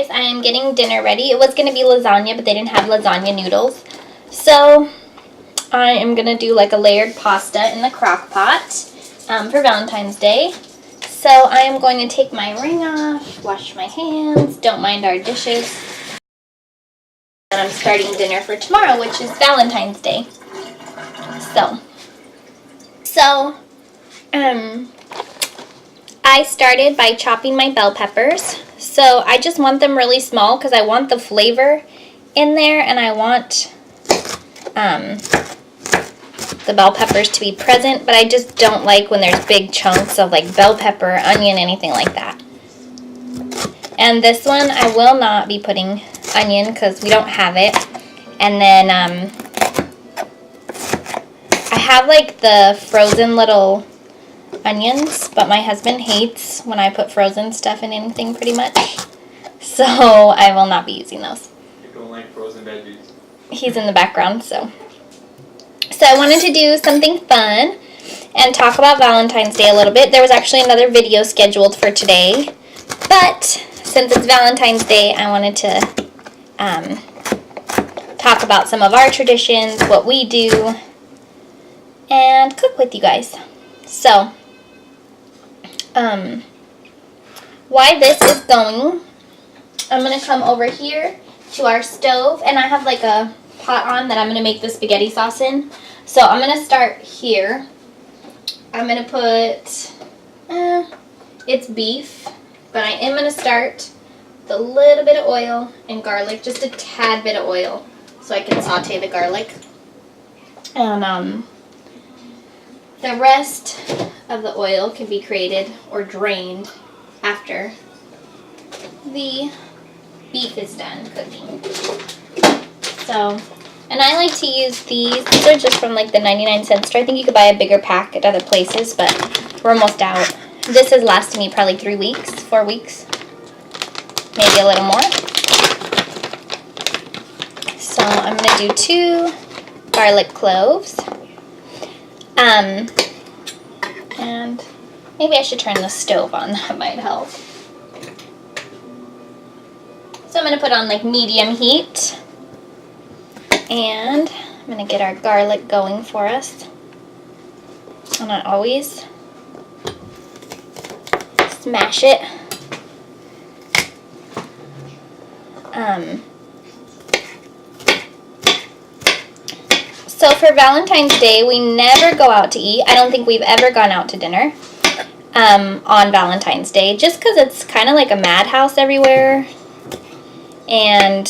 guys, I am getting dinner ready. It was going to be lasagna, but they didn't have lasagna noodles. So I am going to do like a layered pasta in the crock pot for Valentine's Day. So I am going to take my ring off, wash my hands, don't mind our dishes. And I'm starting dinner for tomorrow, which is Valentine's Day. So I started by chopping my bell peppers. So I just want them really small because I want the flavor in there, and I want the bell peppers to be present, but I just don't like when there's big chunks of like bell pepper, onion, anything like that. And this one I will not be putting onion because we don't have it. And then I have like the frozen little onions, but my husband hates when I put frozen stuff in anything pretty much. So I will not be using those. You don't like frozen veggies? He's in the background, so I wanted to do something fun and talk about Valentine's Day a little bit. There was actually another video scheduled for today, but since it's Valentine's Day, I wanted to talk about some of our traditions, what we do, and cook with you guys. So, while this is going, I'm going to come over here to our stove, and I have like a pot on that I'm going to make the spaghetti sauce in. So I'm going to start here. I'm going to put, it's beef, but I am going to start with a little bit of oil and garlic, just a tad bit of oil, so I can saute the garlic. And the rest of the oil can be created or drained after the beef is done cooking. So, and I like to use these. These are just from like the 99-cent store. I think you could buy a bigger pack at other places, but we're almost out. This has lasted me probably 3 weeks, 4 weeks, maybe a little more. So I'm going to do 2 garlic cloves. And maybe I should turn the stove on. That might help. So I'm going to put on like medium heat. And I'm going to get our garlic going for us. And I always smash it. So for Valentine's Day, we never go out to eat. I don't think we've ever gone out to dinner on Valentine's Day, just because it's kind of like a madhouse everywhere. And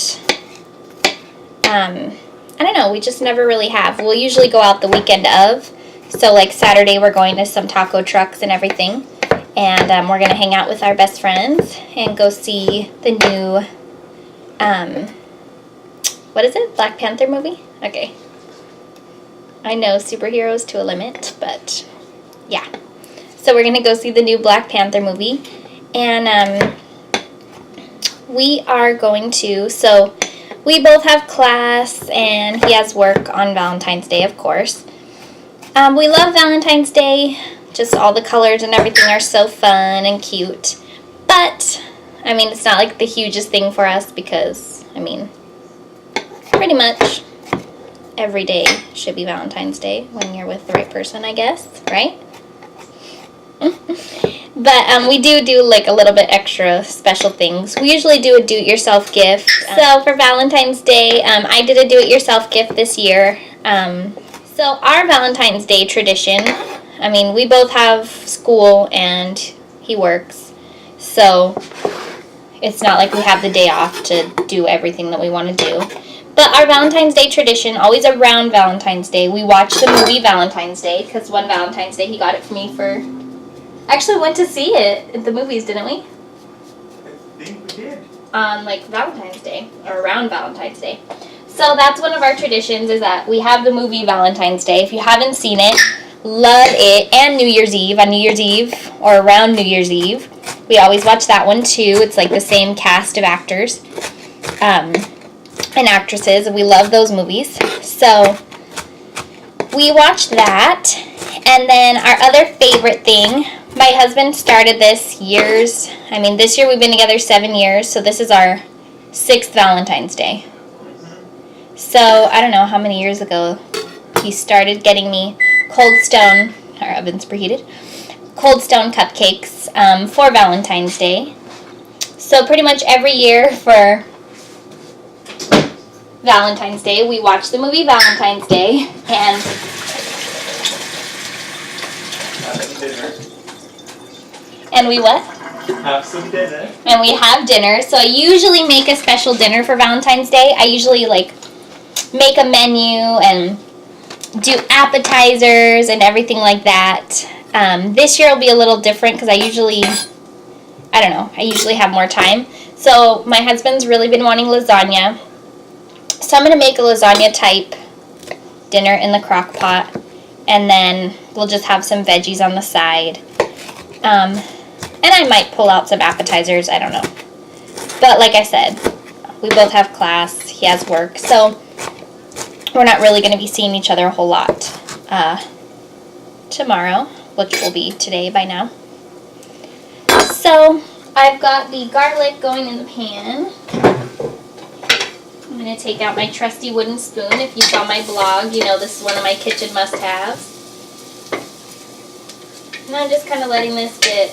I don't know, we just never really have. We'll usually go out the weekend of. So like Saturday we're going to some taco trucks and everything. And we're going to hang out with our best friends and go see the new, what is it? Black Panther movie? Okay. I know superheroes to a limit, but yeah. So we're going to go see the new Black Panther movie. And we are going to, so we both have class and he has work on Valentine's Day, of course. We love Valentine's Day. Just all the colors and everything are so fun and cute. But, I mean, it's not like the hugest thing for us because, I mean, pretty much every day should be Valentine's Day when you're with the right person, I guess, right? But we do like a little bit extra special things. We usually do a do-it-yourself gift. So for Valentine's Day, I did a do-it-yourself gift this year. So our Valentine's Day tradition, I mean, we both have school and he works. So it's not like we have the day off to do everything that we want to do. But our Valentine's Day tradition, always around Valentine's Day, we watch the movie Valentine's Day, because one Valentine's Day he got it for me for... Actually went to see it at the movies, didn't we? I think we did. On like Valentine's Day, or around Valentine's Day. So that's one of our traditions, is that we have the movie Valentine's Day. If you haven't seen it, love it. And New Year's Eve, on New Year's Eve, or around New Year's Eve. We always watch that one too. It's like the same cast of actors. And actresses, and we love those movies. So we watched that, and then our other favorite thing My husband started this this year we've been together 7 years, so this is our 6th Valentine's Day. So, I don't know how many years ago he started getting me Cold Stone, our oven's preheated, Cold Stone cupcakes for Valentine's Day. So pretty much every year for Valentine's Day, we watch the movie Valentine's Day, and we what? Have some dinner. And we have dinner. So I usually make a special dinner for Valentine's Day. I usually make a menu and do appetizers and everything like that. This year will be a little different because I usually have more time. So my husband's really been wanting lasagna. So I'm going to make a lasagna type dinner in the crock pot. And then we'll just have some veggies on the side. And I might pull out some appetizers, I don't know. But like I said, we both have class, he has work, so we're not really going to be seeing each other a whole lot tomorrow, which will be today by now. So I've got the garlic going in the pan. I'm going to take out my trusty wooden spoon. If you saw my blog, you know this is one of my kitchen must-haves. And I'm just kind of letting this get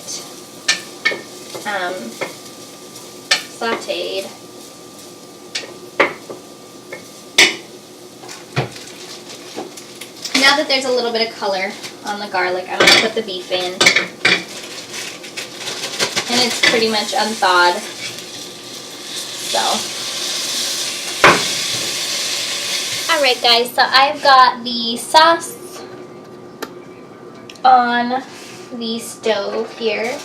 sauteed. Now that there's a little bit of color on the garlic, I'm going to put the beef in. And it's pretty much unthawed. So. Alright guys, so I've got the sauce on the stove here.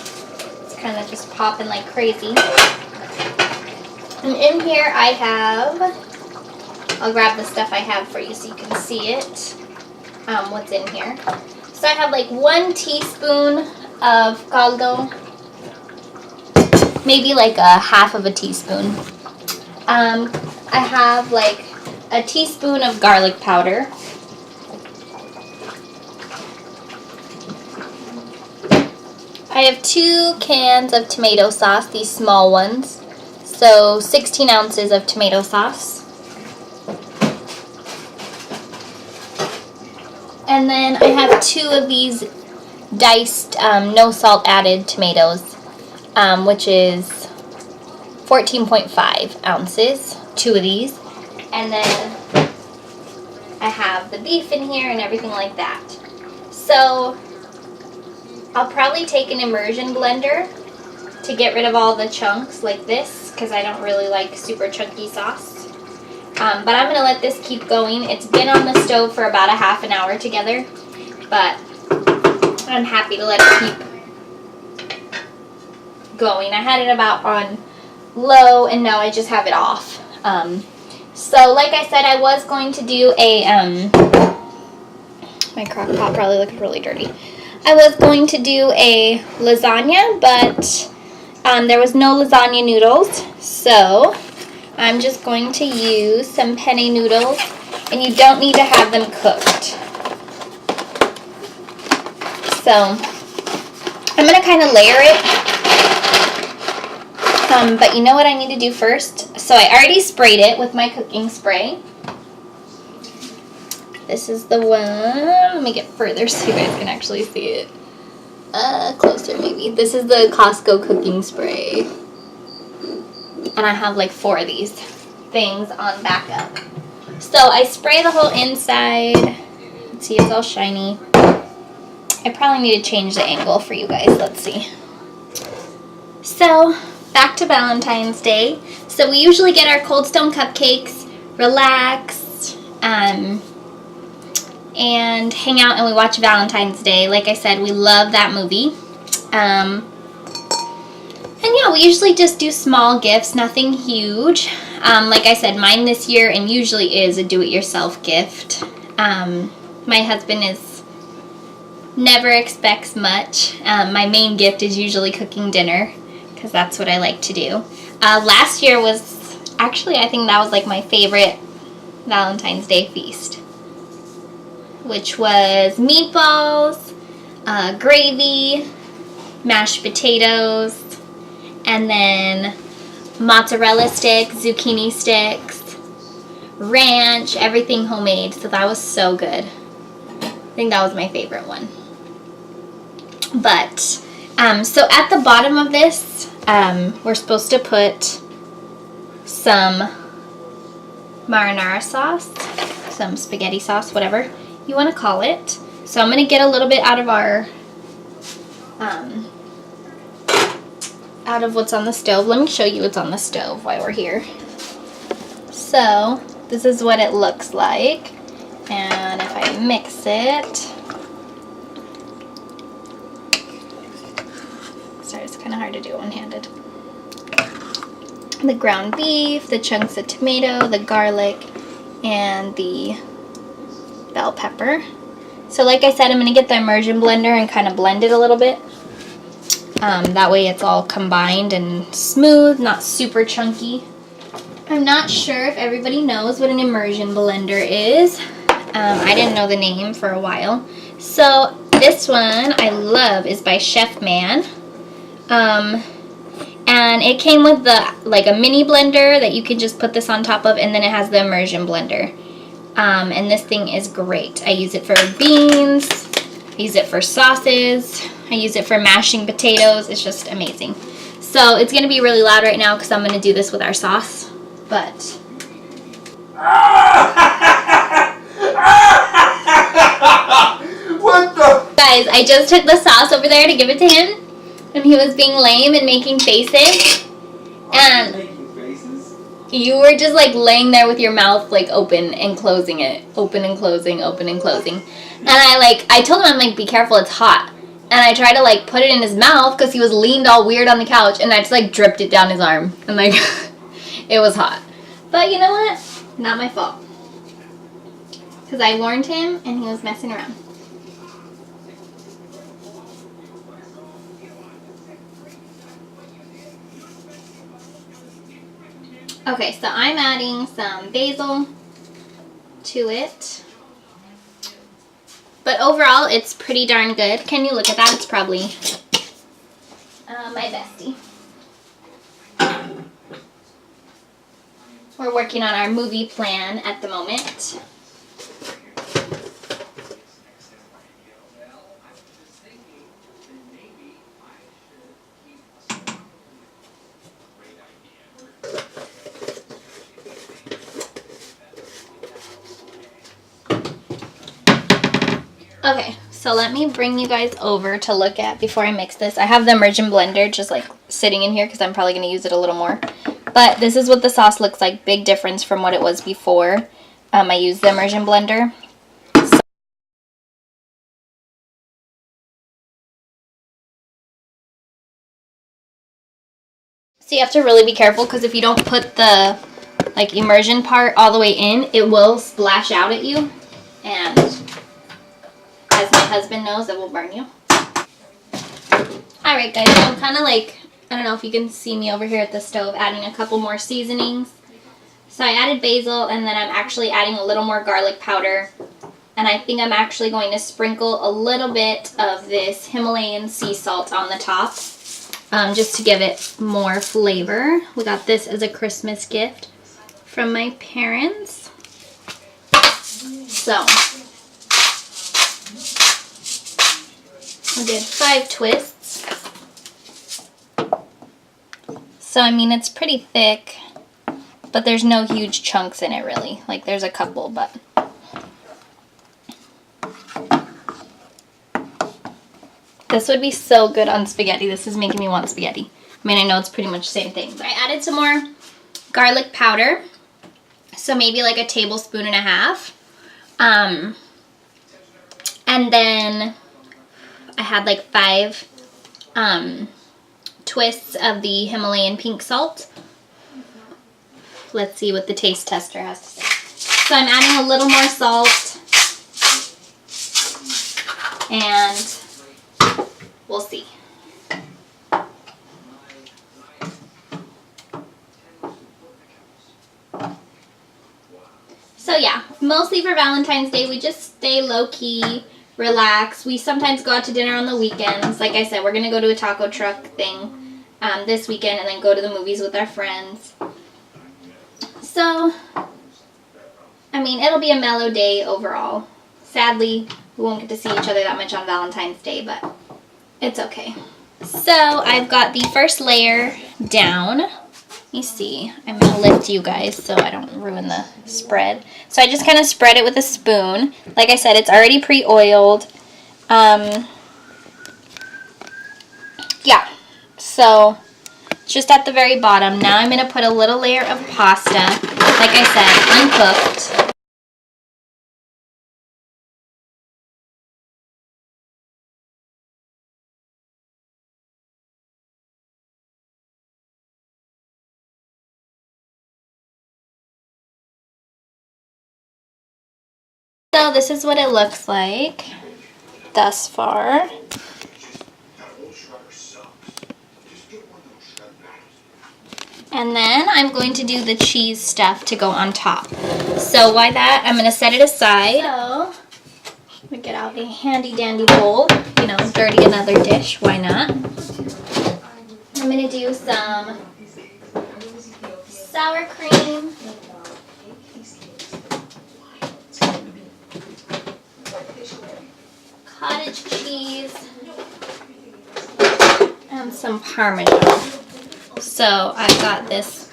It's kind of just popping like crazy. And in here I have, I'll grab the stuff I have for you so you can see it, what's in here. So I have like 1 teaspoon of caldo, maybe like a half of a teaspoon. I have like a teaspoon of garlic powder. I have 2 cans of tomato sauce, these small ones. So 16 ounces of tomato sauce. And then I have 2 of these diced, no salt added tomatoes, which is 14.5 ounces, 2 of these. And then I have the beef in here and everything like that. So I'll probably take an immersion blender to get rid of all the chunks like this, because I don't really like super chunky sauce. But I'm going to let this keep going. It's been on the stove for about a half an hour together, but I'm happy to let it keep going. I had it about on low, and now I just have it off. So like I said, I was going to do a, my crock pot probably looks really dirty. I was going to do a lasagna, but there was no lasagna noodles, so I'm just going to use some penne noodles, and you don't need to have them cooked. So I'm going to kind of layer it, but you know what I need to do first? So I already sprayed it with my cooking spray. This is the one. Let me get further so you guys can actually see it. Closer maybe. This is the Costco cooking spray. And I have like 4 of these things on backup. So I spray the whole inside. Let's see, it's all shiny. I probably need to change the angle for you guys. Let's see. So, back to Valentine's Day. So we usually get our Cold Stone cupcakes, relax, and hang out, and we watch Valentine's Day. Like I said, we love that movie. And yeah, we usually just do small gifts, nothing huge. Like I said, mine this year and usually is a do-it-yourself gift. My husband never expects much. My main gift is usually cooking dinner, because that's what I like to do. Last year was, actually I think that was like my favorite Valentine's Day feast, which was meatballs, gravy, mashed potatoes, and then mozzarella sticks, zucchini sticks, ranch, everything homemade. So that was so good. I think that was my favorite one. But, so at the bottom of this, we're supposed to put some marinara sauce, some spaghetti sauce, whatever you want to call it. So I'm going to get a little bit out of our, out of what's on the stove. Let me show you what's on the stove while we're here. So this is what it looks like. And if I mix it, sorry, it's kind of hard to do one-handed. The ground beef, the chunks of tomato, the garlic, and the bell pepper. So like I said, I'm going to get the immersion blender and kind of blend it a little bit. That way it's all combined and smooth, not super chunky. I'm not sure if everybody knows what an immersion blender is. I didn't know the name for a while. So this one I love is by Chef Man. And it came with like a mini blender that you can just put this on top of, and then it has the immersion blender. And this thing is great. I use it for beans, I use it for sauces, I use it for mashing potatoes. It's just amazing. So it's going to be really loud right now because I'm going to do this with our sauce. But What the? guys, I just took the sauce over there to give it to him, and he was being lame and making faces. And Making faces? you were just like laying there with your mouth like open and closing it. Open and closing, open and closing. And I told him, I'm like, be careful, it's hot. And I tried to like put it in his mouth because he was leaned all weird on the couch, and I just like dripped it down his arm. And like, it was hot. But you know what? Not my fault. Because I warned him and he was messing around. Okay, so I'm adding some basil to it. But overall, it's pretty darn good. Can you look at that? It's probably my bestie. We're working on our movie plan at the moment. Okay, so let me bring you guys over to look at before I mix this. I have the immersion blender just like sitting in here because I'm probably going to use it a little more. But this is what the sauce looks like. Big difference from what it was before I used the immersion blender. So you have to really be careful because if you don't put the like immersion part all the way in, it will splash out at you. And as my husband knows, it will burn you. Alright guys, so I'm kind of like, I don't know if you can see me over here at the stove adding a couple more seasonings. So I added basil, and then I'm actually adding a little more garlic powder. And I think I'm actually going to sprinkle a little bit of this Himalayan sea salt on the top. Just to give it more flavor. We got this as a Christmas gift from my parents. So we did 5 twists. So I mean, it's pretty thick, but there's no huge chunks in it really. Like there's a couple, but this would be so good on spaghetti. This is making me want spaghetti. I mean, I know it's pretty much the same thing. But I added some more garlic powder. So maybe like a tablespoon and a half. And then I had like 5 twists of the Himalayan pink salt. Let's see what the taste tester has to say. So I'm adding a little more salt. And we'll see. So yeah, mostly for Valentine's Day, we just stay low-key, relax. We sometimes go out to dinner on the weekends. Like I said, we're going to go to a taco truck thing this weekend and then go to the movies with our friends. So, I mean, it'll be a mellow day overall. Sadly, we won't get to see each other that much on Valentine's Day, but it's okay. So, I've got the first layer down. Let me see. I'm going to lift you guys so I don't ruin the spread. So I just kind of spread it with a spoon. Like I said, it's already pre-oiled. Yeah. So just at the very bottom. Now I'm going to put a little layer of pasta. Like I said, uncooked. So this is what it looks like thus far. And then I'm going to do the cheese stuff to go on top. So why that? I'm going to set it aside. So I'm going to get out a handy dandy bowl. You know, dirty another dish. Why not? I'm going to do some sour cream. Cottage cheese. And some Parmesan. So I've got this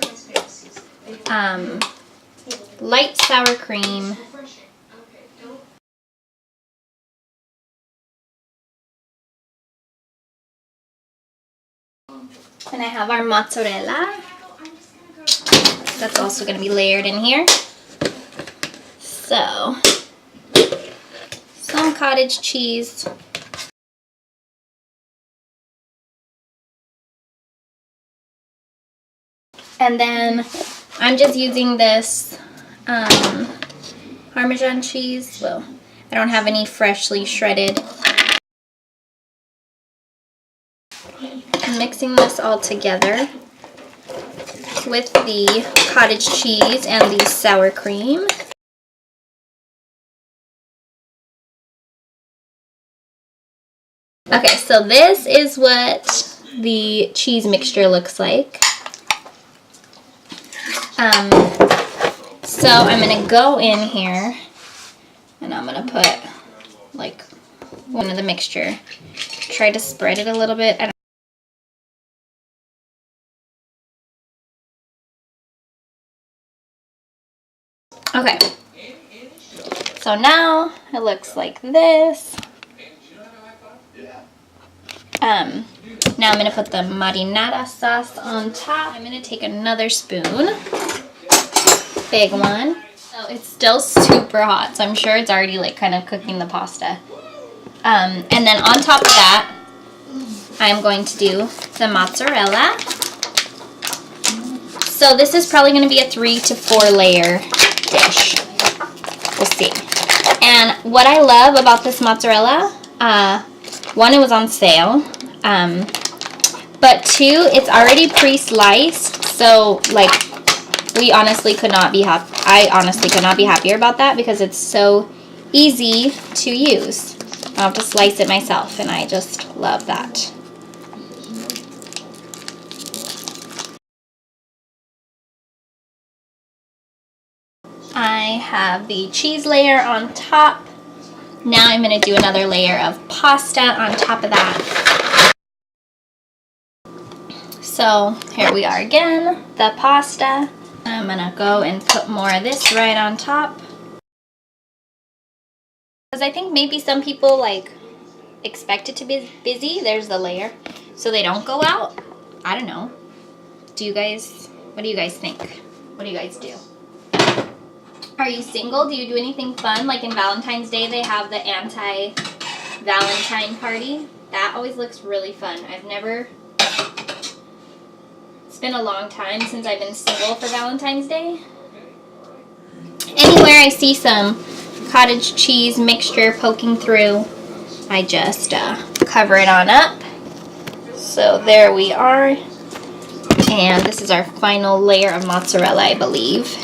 light sour cream. And I have our mozzarella. That's also going to be layered in here. So, some cottage cheese. And then I'm just using this Parmesan cheese. Well, I don't have any freshly shredded. I'm mixing this all together with the cottage cheese and the sour cream. Okay, so this is what the cheese mixture looks like. So I'm going to go in here and I'm going to put like one of the mixture. Try to spread it a little bit. Okay. So now it looks like this. Now I'm going to put the marinara sauce on top. I'm going to take another spoon. Big one. So it's still super hot, so I'm sure it's already like kind of cooking the pasta. And then on top of that, I'm going to do the mozzarella. So this is probably going to be a 3 to 4 layer dish. We'll see. And what I love about this mozzarella, one, it was on sale. But two, it's already pre-sliced, so like we honestly could not be happy. I honestly could not be happier about that because it's so easy to use. I don't have to slice it myself, and I just love that. I have the cheese layer on top. Now I'm going to do another layer of pasta on top of that. So here we are again, the pasta. I'm going to go and put more of this right on top. Because I think maybe some people like expect it to be busy. There's the layer. So they don't go out. I don't know. What do you guys think? What do you guys do? Are you single? Do you do anything fun? Like in Valentine's Day, they have the anti-Valentine party. That always looks really fun. It's been a long time since I've been single for Valentine's Day. Anywhere I see some cottage cheese mixture poking through, I just cover it on up. So there we are. And this is our final layer of mozzarella, I believe.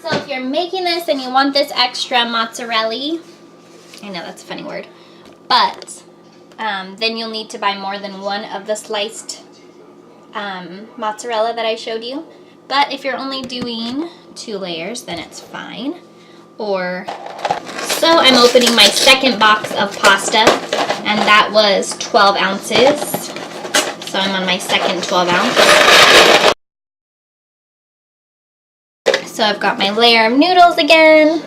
So if you're making this and you want this extra mozzarella, I know that's a funny word, but then you'll need to buy more than one of the sliced mozzarella that I showed you. But if you're only doing 2 layers, then it's fine. So I'm opening my second box of pasta, and that was 12 ounces. So I'm on my second 12 ounce. So I've got my layer of noodles again.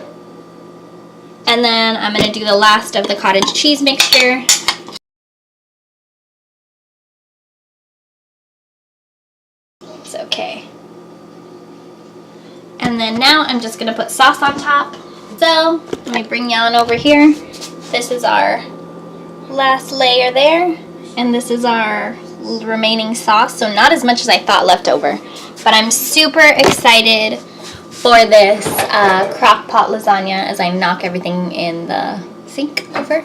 And then I'm going to do the last of the cottage cheese mixture. It's okay. And then now I'm just going to put sauce on top. So let me bring you on over here. This is our last layer there. And this is our remaining sauce. So not as much as I thought left over. But I'm super excited for this crock pot lasagna as I knock everything in the sink over.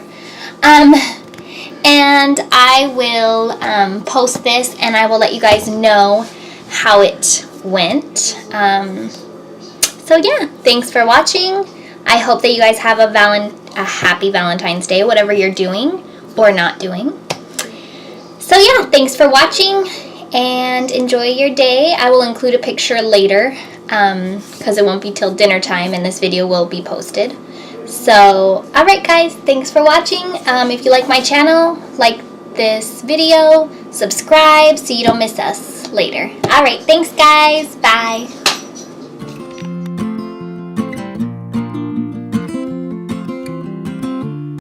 And I will post this and I will let you guys know how it went. So yeah, thanks for watching. I hope that you guys have a happy Valentine's Day, whatever you're doing or not doing. So yeah, thanks for watching and enjoy your day. I will include a picture later because it won't be till dinner time and this video will be posted. So, alright guys, thanks for watching. If you like my channel, like this video, subscribe so you don't miss us later. Alright, thanks guys. Bye.